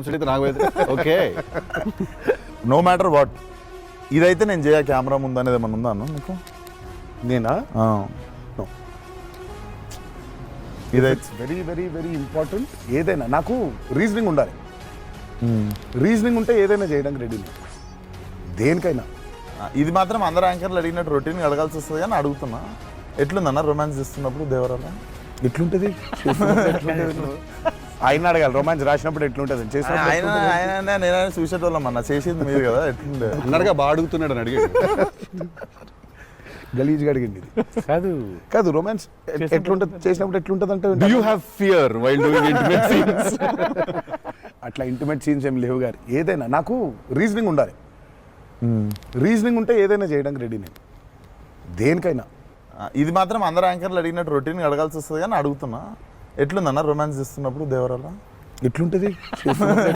Concept అయితే నాకు okay. No matter what ఇదైతే నేను చేయ కెమెరా ముందు అనేది ఏమన్నా ఉందా అన్న నీకు? నేనా? ఆ. ఇదైతే వెరీ వెరీ వెరీ ఇంపార్టెంట్. ఏదైనా నాకు రీజనింగ్ ఉండాలి. రీజనింగ్ ఉంటే ఏదైనా చేయడానికి రెడీ. దేనికైనా. ఇది మాత్రం అందరు యాంకర్లు అడిగినట్టు రొటీన్ అడగాల్సి వస్తుంది కానీ అడుగుతున్నా, ఎట్లుందన్న రొమాన్స్ చేస్తున్నప్పుడు దేవరాల? ఎట్లుంటది? ఆయన అడగాలి. రొమాన్స్ రాసినప్పుడు ఎట్లుంటది? ఆయన నేనైనా చూసేటోళ్ళం అన్న, చేసేది మీరు కదా, ఎట్లుండే అన్నట్టుగా బాగా అడుగుతున్నాడు అని అడిగాడు. గలీజ్గా అడిగింది ఇది. కాదు కాదు రొమాన్స్ ఎట్లుంటది చేసినప్పుడు ఎట్లుంటది అంటే Do you have fear while doing intimate scenes? అట్లా ఇంటిమేట్ సీన్స్ ఏం లేవు గారు. ఏదైనా నాకు రీజనింగ్ ఉండాలి. రీజనింగ్ ఉంటే ఏదైనా చేయడానికి రెడీ నేను. దేనికైనా. ఇది మాత్రం అందరు యాంకర్లు అడిగినట్టు రొటీన్ అడగాల్సి వస్తుంది కానీ అడుగుతున్నా, ఎట్లుందన్న రొమాన్స్ చేస్తున్నప్పుడు దేవరాల? ఎట్లుంటది?